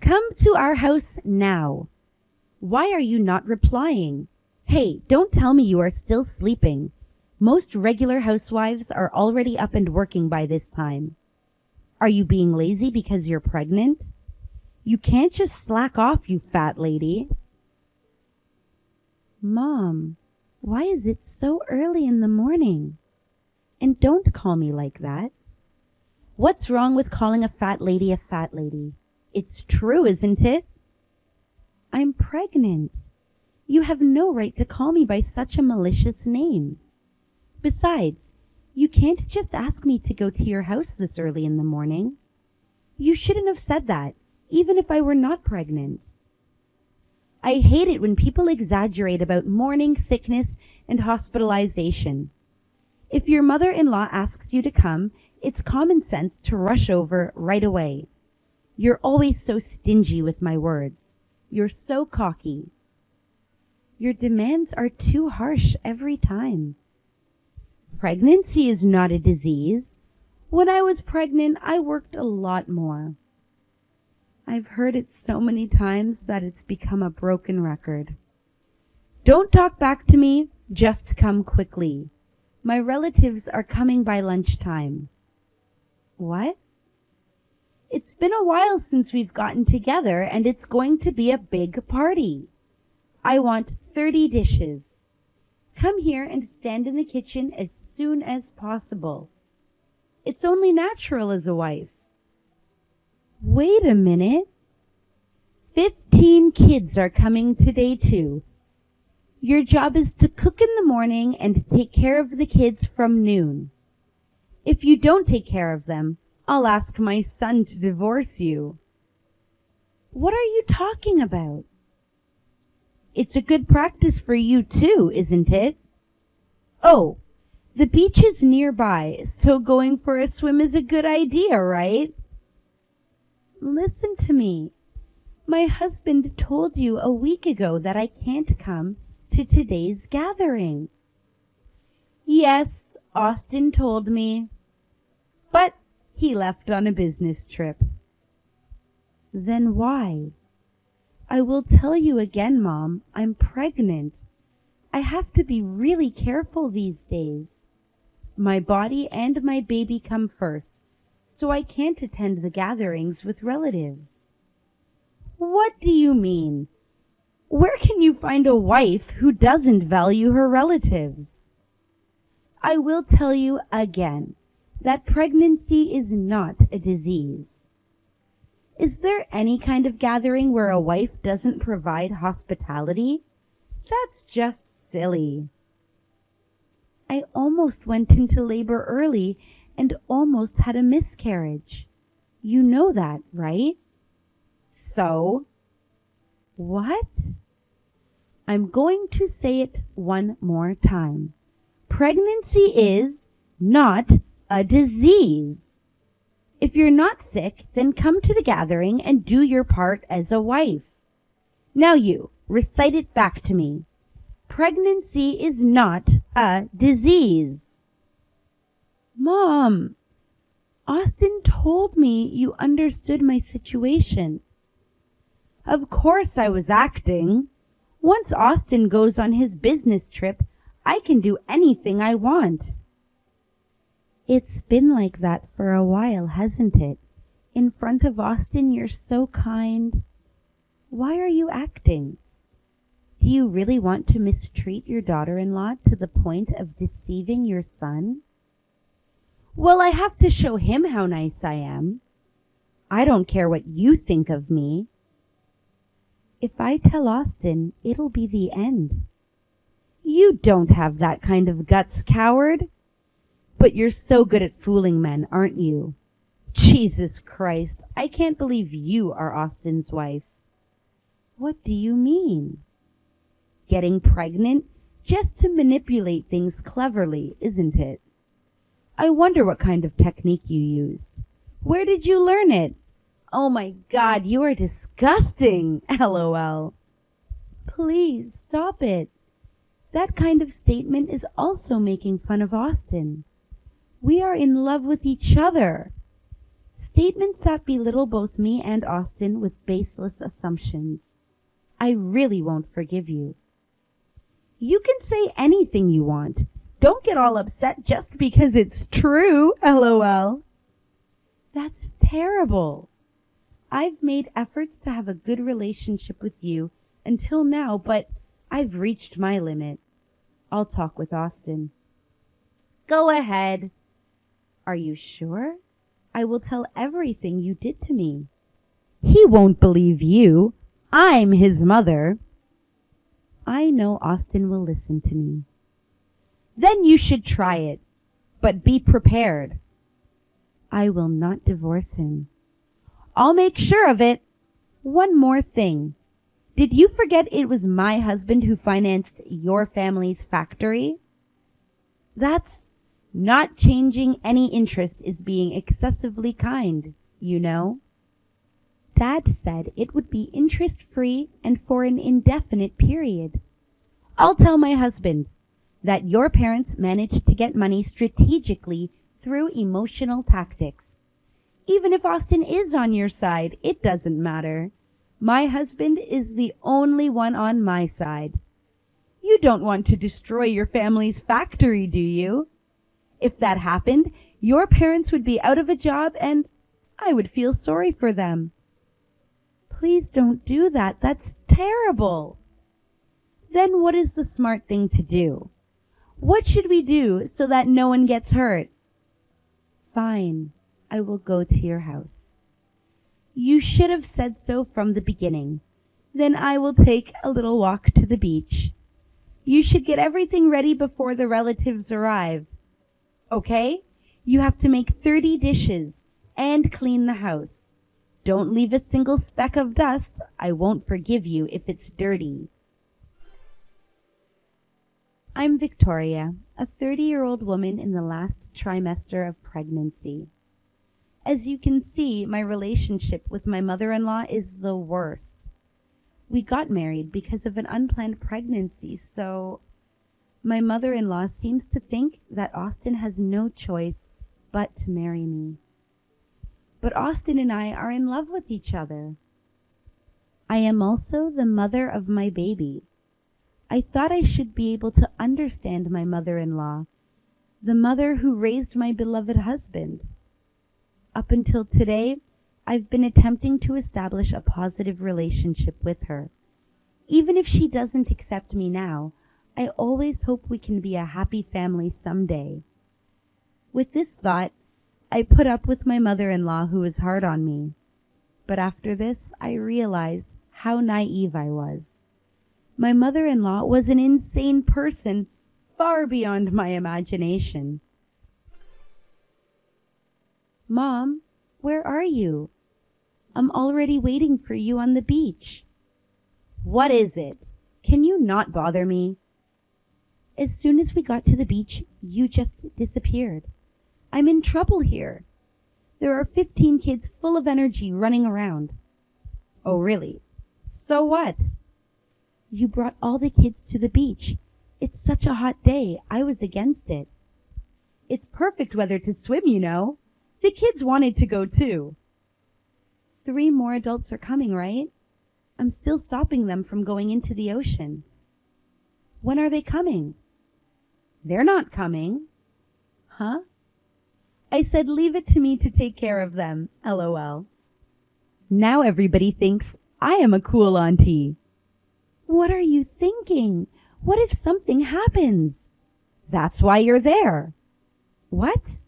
Come to our house now. Why are you not replying? Hey, don't tell me you are still sleeping. Most regular housewives are already up and working by this time. Are you being lazy because you're pregnant? You can't just slack off, you fat lady. Mom, why is it so early in the morning? And don't call me like that. What's wrong with calling a fat lady a fat lady? It's true, isn't it? I'm pregnant. You have no right to call me by such a malicious name. Besides, you can't just ask me to go to your house this early in the morning. You shouldn't have said that, even if I were not pregnant. I hate it when people exaggerate about morning sickness and hospitalization. If your mother-in-law asks you to come, it's common sense to rush over right away. You're always so stingy with my words. You're so cocky. Your demands are too harsh every time. Pregnancy is not a disease. When I was pregnant, I worked a lot more. I've heard it so many times that it's become a broken record. Don't talk back to me, just come quickly. My relatives are coming by lunchtime. What? It's been a while since we've gotten together, and it's going to be a big party. I want 30 dishes. Come here and stand in the kitchen as soon as possible. It's only natural as a wife. Wait a minute. 15 kids are coming today too. Your job is to cook in the morning and take care of the kids from noon. If you don't take care of them, I'll ask my son to divorce you. What are you talking about? It's a good practice for you too, isn't it? Oh, the beach is nearby, so going for a swim is a good idea, right? Listen to me. My husband told you a week ago that I can't come to today's gathering. Yes, Austin told me. But he left on a business trip. Then why? I will tell you again, Mom, I'm pregnant. I have to be really careful these days. My body and my baby come first, so I can't attend the gatherings with relatives. What do you mean? Where can you find a wife who doesn't value her relatives? I will tell you again that pregnancy is not a disease. Is there any kind of gathering where a wife doesn't provide hospitality? That's just silly. I almost went into labor early and almost had a miscarriage. You know that, right? So? What? I'm going to say it one more time. Pregnancy is not a disease. If you're not sick, then come to the gathering and do your part as a wife. Now you, recite it back to me. Pregnancy is not a disease. Mom, Austin told me you understood my situation. Of course I was acting. Once Austin goes on his business trip, I can do anything I want. It's been like that for a while, hasn't it? In front of Austin, you're so kind. Why are you acting? Do you really want to mistreat your daughter-in-law to the point of deceiving your son? Well, I have to show him how nice I am. I don't care what you think of me. If I tell Austin, it'll be the end. You don't have that kind of guts, coward. But you're so good at fooling men, aren't you? Jesus Christ, I can't believe you are Austin's wife. What do you mean? Getting pregnant just to manipulate things cleverly, isn't it? I wonder what kind of technique you used. Where did you learn it? Oh my God, you are disgusting, LOL. Please, stop it. That kind of statement is also making fun of Austin. We are in love with each other. Statements that belittle both me and Austin with baseless assumptions. I really won't forgive you. You can say anything you want. Don't get all upset just because it's true, LOL. That's terrible. I've made efforts to have a good relationship with you until now, but I've reached my limit. I'll talk with Austin. Go ahead. Are you sure? I will tell everything you did to me. He won't believe you. I'm his mother. I know Austin will listen to me. Then you should try it, but be prepared. I will not divorce him. I'll make sure of it. One more thing. Did you forget it was my husband who financed your family's factory? That's not changing any interest is being excessively kind, you know. Dad said it would be interest-free and for an indefinite period. I'll tell my husband that your parents managed to get money strategically through emotional tactics. Even if Austin is on your side, it doesn't matter. My husband is the only one on my side. You don't want to destroy your family's factory, do you? If that happened, your parents would be out of a job and I would feel sorry for them. Please don't do that. That's terrible. Then what is the smart thing to do? What should we do so that no one gets hurt? Fine, I will go to your house. You should have said so from the beginning. Then I will take a little walk to the beach. You should get everything ready before the relatives arrive. Okay? You have to make 30 dishes and clean the house. Don't leave a single speck of dust. I won't forgive you if it's dirty. I'm Victoria, a 30-year-old woman in the last trimester of pregnancy. As you can see, my relationship with my mother-in-law is the worst. We got married because of an unplanned pregnancy, so my mother-in-law seems to think that Austin has no choice but to marry me. But Austin and I are in love with each other. I am also the mother of my baby. I thought I should be able to understand my mother-in-law, the mother who raised my beloved husband. Up until today, I've been attempting to establish a positive relationship with her. Even if she doesn't accept me now, I always hope we can be a happy family someday. With this thought, I put up with my mother-in-law who was hard on me. But after this, I realized how naive I was. My mother-in-law was an insane person, far beyond my imagination. Mom, where are you? I'm already waiting for you on the beach. What is it? Can you not bother me? As soon as we got to the beach, you just disappeared. I'm in trouble here. There are 15 kids full of energy running around. Oh, really? So what? You brought all the kids to the beach. It's such a hot day. I was against it. It's perfect weather to swim, you know. The kids wanted to go too. 3 more adults are coming, right? I'm still stopping them from going into the ocean. When are they coming? They're not coming. Huh? I said leave it to me to take care of them, LOL. Now everybody thinks I am a cool auntie. What are you thinking? What if something happens? That's why you're there. What?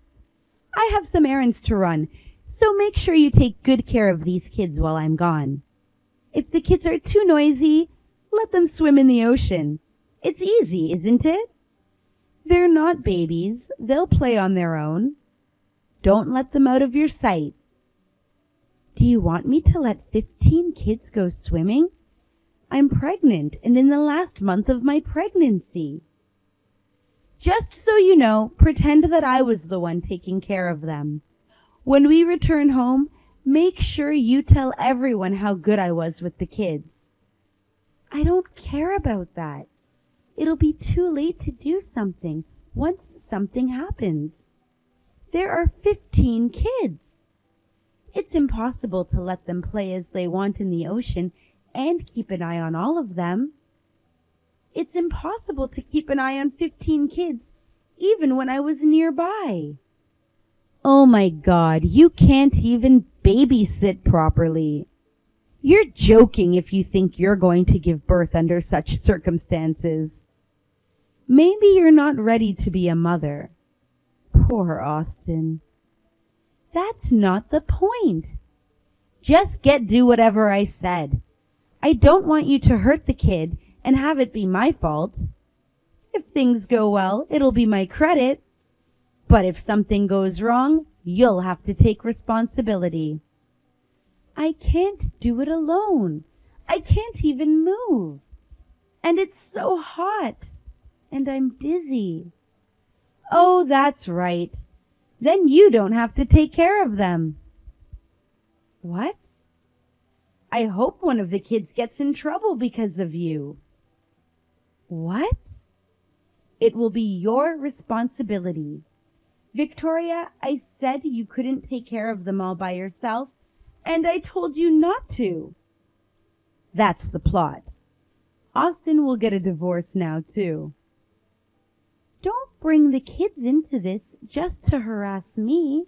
I have some errands to run, so make sure you take good care of these kids while I'm gone. If the kids are too noisy, let them swim in the ocean. It's easy, isn't it? They're not babies. They'll play on their own. Don't let them out of your sight. Do you want me to let 15 kids go swimming? I'm pregnant and in the last month of my pregnancy. Just so you know, pretend that I was the one taking care of them. When we return home, make sure you tell everyone how good I was with the kids. I don't care about that. It'll be too late to do something once something happens. There are 15 kids. It's impossible to let them play as they want in the ocean and keep an eye on all of them. It's impossible to keep an eye on 15 kids, even when I was nearby. Oh my God, you can't even babysit properly. You're joking if you think you're going to give birth under such circumstances. Maybe you're not ready to be a mother. Poor Austin. That's not the point. Just do whatever I said. I don't want you to hurt the kid and have it be my fault. If things go well, it'll be my credit. But if something goes wrong, you'll have to take responsibility. I can't do it alone. I can't even move. And it's so hot. And I'm dizzy. Oh, that's right. Then you don't have to take care of them. What? I hope one of the kids gets in trouble because of you. What? It will be your responsibility. Victoria, I said you couldn't take care of them all by yourself, and I told you not to. That's the plot. Austin will get a divorce now, too. Don't bring the kids into this just to harass me.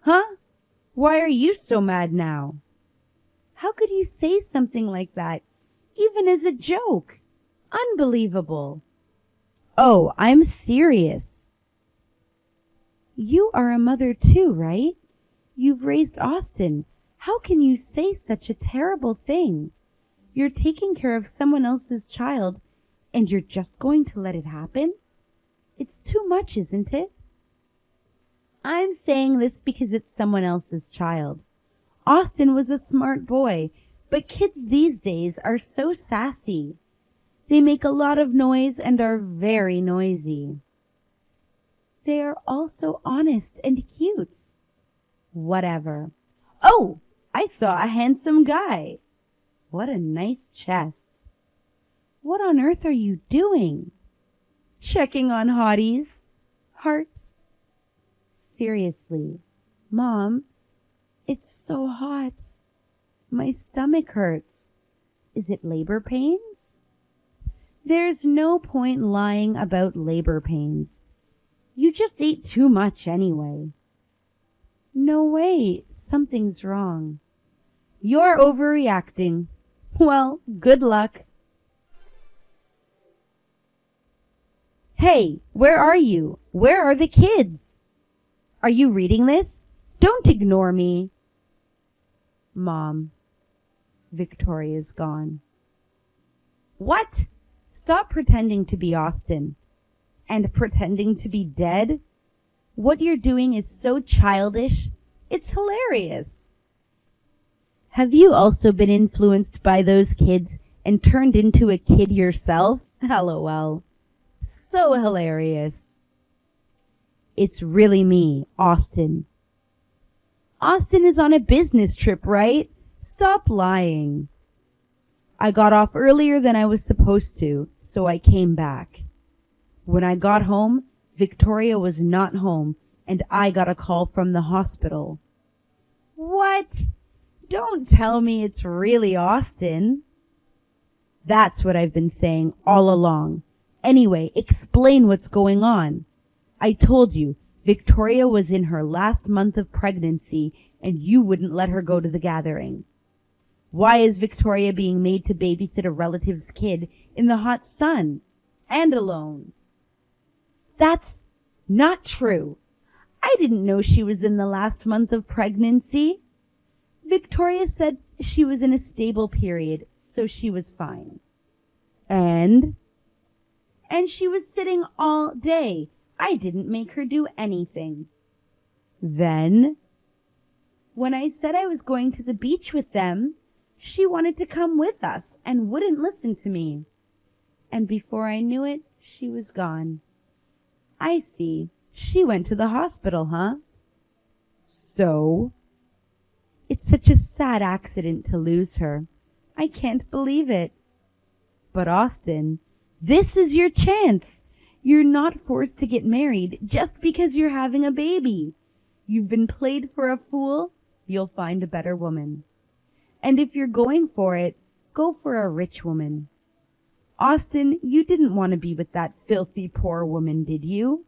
Huh? Why are you so mad now? How could you say something like that, even as a joke? Unbelievable. Oh, I'm serious. You are a mother too, right? You've raised Austin. How can you say such a terrible thing? You're taking care of someone else's child, and you're just going to let it happen? It's too much, isn't it? I'm saying this because it's someone else's child. Austin was a smart boy, but kids these days are so sassy. They make a lot of noise and are very noisy. They are also honest and cute. Whatever. Oh, I saw a handsome guy. What a nice chest. What on earth are you doing? Checking on hotties. Heart. Seriously, Mom, it's so hot. My stomach hurts. Is it labor pains? There's no point lying about labor pains. You just ate too much anyway. No way, something's wrong. You're overreacting. Well, good luck. Hey, where are you? Where are the kids? Are you reading this? Don't ignore me. Mom, Victoria's gone. What? Stop pretending to be Austin. And pretending to be dead? What you're doing is so childish. It's hilarious. Have you also been influenced by those kids and turned into a kid yourself? LOL. So hilarious. It's really me, Austin. Austin is on a business trip, right? Stop lying. I got off earlier than I was supposed to, so I came back. When I got home, Victoria was not home, and I got a call from the hospital. What? Don't tell me it's really Austin. That's what I've been saying all along. Anyway, explain what's going on. I told you, Victoria was in her last month of pregnancy, and you wouldn't let her go to the gathering. Why is Victoria being made to babysit a relative's kid in the hot sun, and alone? That's not true. I didn't know she was in the last month of pregnancy. Victoria said she was in a stable period, so she was fine. And she was sitting all day. I didn't make her do anything. Then, when I said I was going to the beach with them, she wanted to come with us and wouldn't listen to me. And before I knew it, she was gone. I see. She went to the hospital, huh? So? It's such a sad accident to lose her. I can't believe it. But Austin, this is your chance. You're not forced to get married just because you're having a baby. You've been played for a fool. you'll find a better woman. And if you're going for it, go for a rich woman. Austin, you didn't want to be with that filthy poor woman, did you?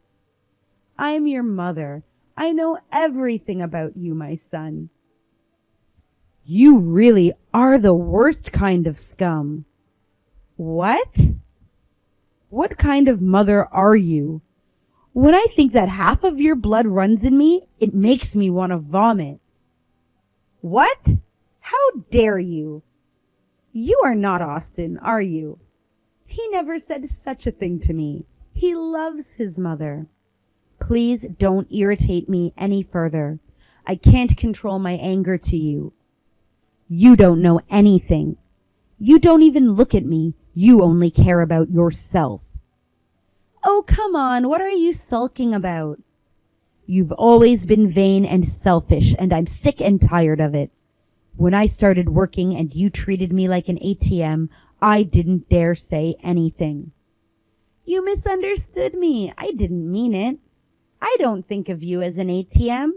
I'm your mother. I know everything about you, my son. You really are the worst kind of scum. What? What kind of mother are you? When I think that half of your blood runs in me, it makes me want to vomit. What? How dare you? You are not Austin, are you? He never said such a thing to me. He loves his mother. Please don't irritate me any further. I can't control my anger to you. You don't know anything. You don't even look at me. You only care about yourself. Oh, come on. What are you sulking about? You've always been vain and selfish, and I'm sick and tired of it. When I started working and you treated me like an ATM, I didn't dare say anything. You misunderstood me. I didn't mean it. I don't think of you as an ATM.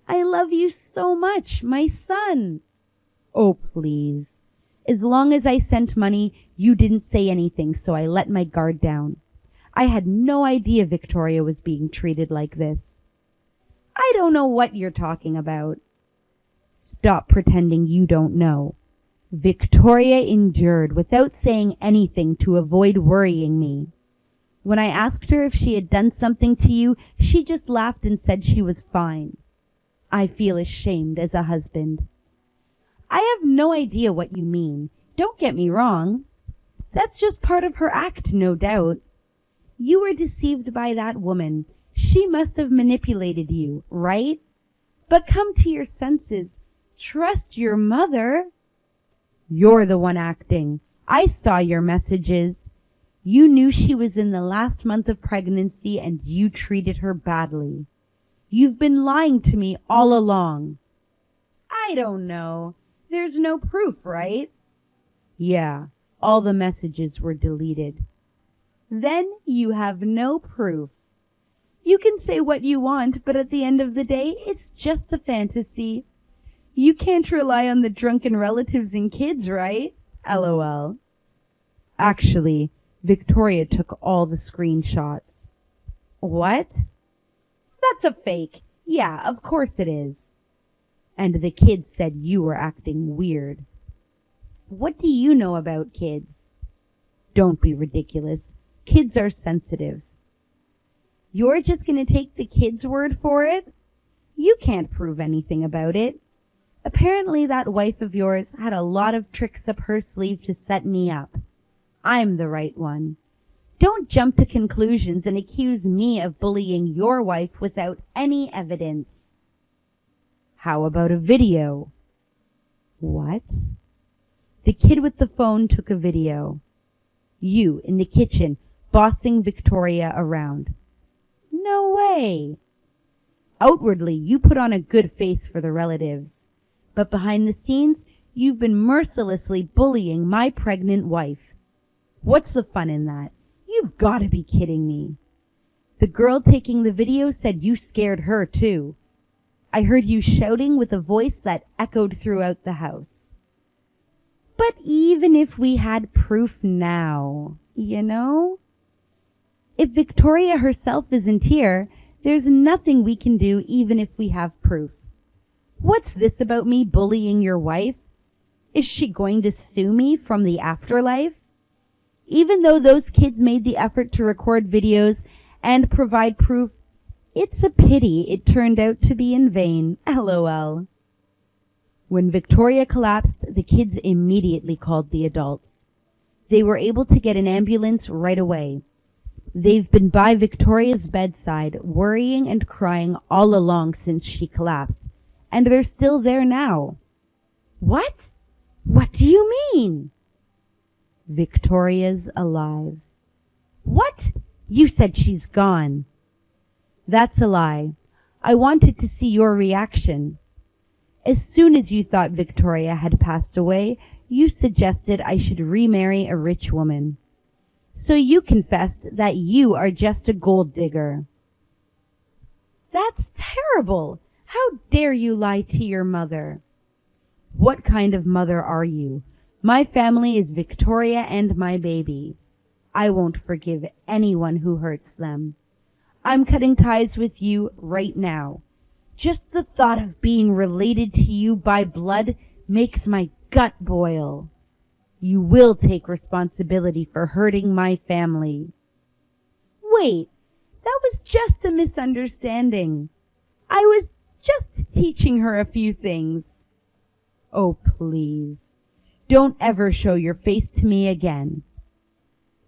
I love you so much, my son. Oh, please. As long as I sent money, you didn't say anything, so I let my guard down. I had no idea Victoria was being treated like this. I don't know what you're talking about. Stop pretending you don't know. Victoria endured without saying anything to avoid worrying me. When I asked her if she had done something to you, she just laughed and said she was fine. I feel ashamed as a husband. I have no idea what you mean. Don't get me wrong. That's just part of her act, no doubt. You were deceived by that woman. She must have manipulated you, right? But come to your senses. Trust your mother. You're the one acting. I saw your messages. You knew she was in the last month of pregnancy and you treated her badly. You've been lying to me all along. I don't know. There's no proof, right? Yeah, all the messages were deleted. Then you have no proof. You can say what you want, but at the end of the day, it's just a fantasy. You can't rely on the drunken relatives and kids, right? LOL. Actually, Victoria took all the screenshots. What? That's a fake. Yeah, of course it is. And the kids said you were acting weird. What do you know about kids? Don't be ridiculous. Kids are sensitive. You're just going to take the kids' word for it? You can't prove anything about it. Apparently that wife of yours had a lot of tricks up her sleeve to set me up. I'm the right one. Don't jump to conclusions and accuse me of bullying your wife without any evidence. How about a video? What? The kid with the phone took a video. You in the kitchen bossing Victoria around. No way. Outwardly, you put on a good face for the relatives. But behind the scenes, you've been mercilessly bullying my pregnant wife. What's the fun in that? You've got to be kidding me. The girl taking the video said you scared her too. I heard you shouting with a voice that echoed throughout the house. But even if we had proof now, you know? If Victoria herself isn't here, there's nothing we can do even if we have proof. What's this about me bullying your wife? Is she going to sue me from the afterlife? Even though those kids made the effort to record videos and provide proof, it's a pity it turned out to be in vain. LOL. When Victoria collapsed, the kids immediately called the adults. They were able to get an ambulance right away. They've been by Victoria's bedside, worrying and crying all along since she collapsed, and they're still there now. What? What do you mean? Victoria's alive. What? You said she's gone. That's a lie. I wanted to see your reaction. As soon as you thought Victoria had passed away, you suggested I should remarry a rich woman. So you confessed that you are just a gold digger. That's terrible. How dare you lie to your mother? What kind of mother are you? My family is Victoria and my baby. I won't forgive anyone who hurts them. I'm cutting ties with you right now. Just the thought of being related to you by blood makes my gut boil. You will take responsibility for hurting my family. Wait, that was just a misunderstanding. I was just teaching her a few things. Oh, please, don't ever show your face to me again.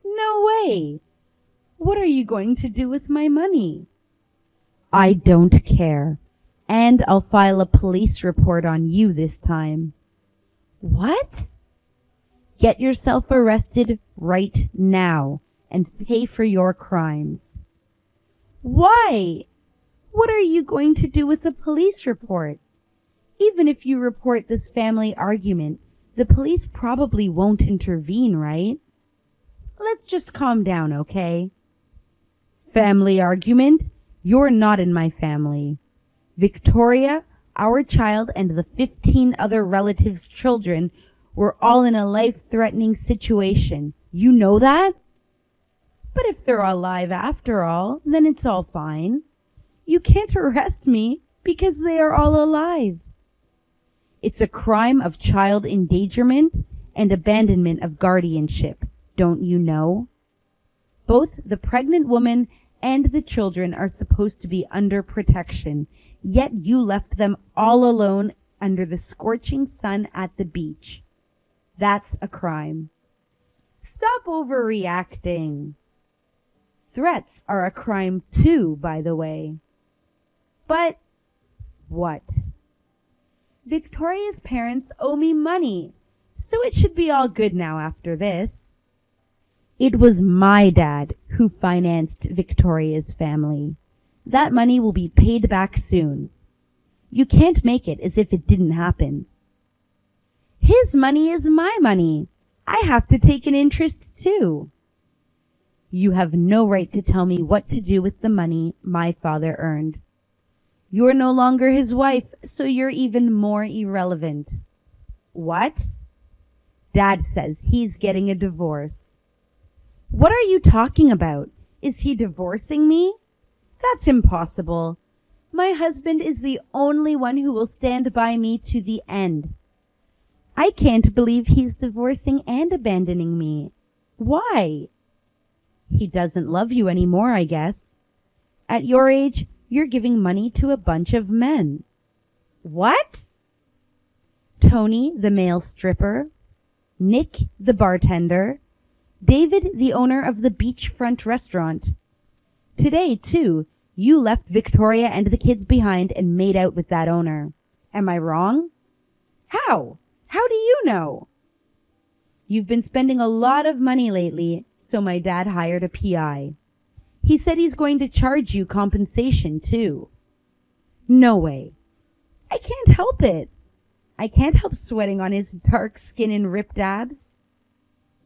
No way. What are you going to do with my money? I don't care, and I'll file a police report on you this time. What? Get yourself arrested right now and pay for your crimes. Why? What are you going to do with the police report? Even if you report this family argument, the police probably won't intervene, right? Let's just calm down, okay? Family argument? You're not in my family. Victoria, our child, and the 15 other relatives' children were all in a life-threatening situation. You know that? But if they're alive after all, then it's all fine. You can't arrest me because they are all alive. It's a crime of child endangerment and abandonment of guardianship, don't you know? Both the pregnant woman and the children are supposed to be under protection, yet you left them all alone under the scorching sun at the beach. That's a crime. Stop overreacting. Threats are a crime too, by the way. But what? Victoria's parents owe me money, so it should be all good now after this. It was my dad who financed Victoria's family. That money will be paid back soon. You can't make it as if it didn't happen. His money is my money. I have to take an interest too. You have no right to tell me what to do with the money my father earned. You're no longer his wife, so you're even more irrelevant. What? Dad says he's getting a divorce. What are you talking about? Is he divorcing me? That's impossible. My husband is the only one who will stand by me to the end. I can't believe he's divorcing and abandoning me. Why? He doesn't love you anymore, I guess. At your age, you're giving money to a bunch of men. What? Tony, the male stripper, Nick, the bartender, David, the owner of the beachfront restaurant. Today, too, you left Victoria and the kids behind and made out with that owner. Am I wrong? How? How do you know? You've been spending a lot of money lately, so my dad hired a PI. He said he's going to charge you compensation, too. No way. I can't help it. I can't help sweating on his dark skin and ripped abs.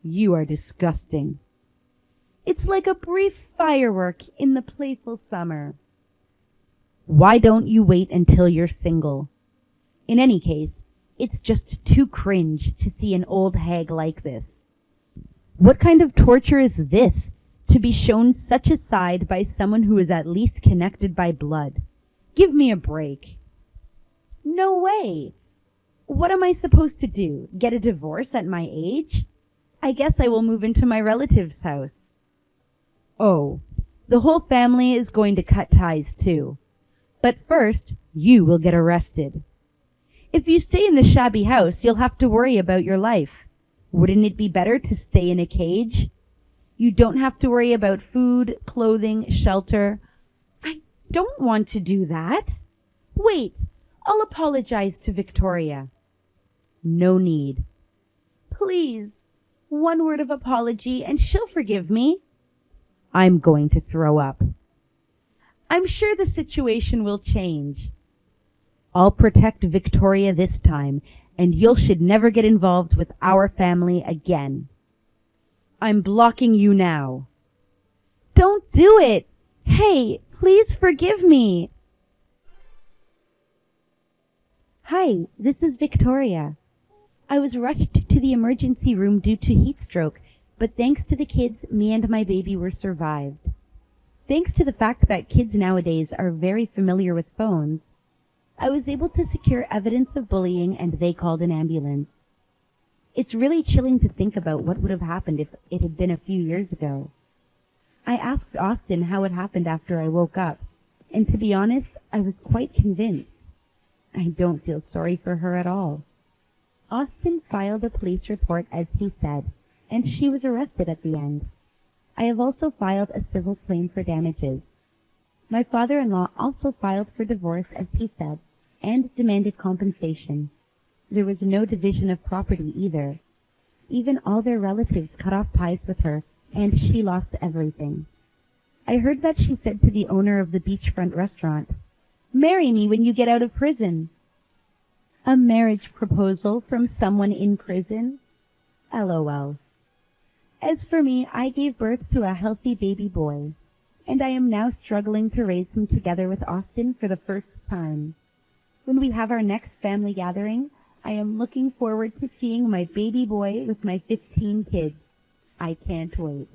You are disgusting. It's like a brief firework in the playful summer. Why don't you wait until you're single? In any case, it's just too cringe to see an old hag like this. What kind of torture is this, to be shown such a side by someone who is at least connected by blood? Give me a break. No way. What am I supposed to do? Get a divorce at my age? I guess I will move into my relative's house. Oh, the whole family is going to cut ties too. But first, you will get arrested. If you stay in the shabby house, you'll have to worry about your life. Wouldn't it be better to stay in a cage? You don't have to worry about food, clothing, shelter. I don't want to do that. Wait, I'll apologize to Victoria. No need. Please, one word of apology and she'll forgive me. I'm going to throw up. I'm sure the situation will change. I'll protect Victoria this time, and you should never get involved with our family again. I'm blocking you now. Don't do it. Hey, please forgive me. Hi, this is Victoria. I was rushed to the emergency room due to heat stroke, but thanks to the kids, me and my baby were survived. Thanks to the fact that kids nowadays are very familiar with phones, I was able to secure evidence of bullying and they called an ambulance. It's really chilling to think about what would have happened if it had been a few years ago. I asked Austin how it happened after I woke up, and to be honest, I was quite convinced. I don't feel sorry for her at all. Austin filed a police report as he said, and she was arrested at the end. I have also filed a civil claim for damages. My father-in-law also filed for divorce as he said, and demanded compensation. There was no division of property either. Even all their relatives cut off ties with her, and she lost everything. I heard that she said to the owner of the beachfront restaurant, "Marry me when you get out of prison." A marriage proposal from someone in prison? LOL. As for me, I gave birth to a healthy baby boy, and I am now struggling to raise him together with Austin for the first time. When we have our next family gathering, I am looking forward to seeing my baby boy with my 15 kids. I can't wait.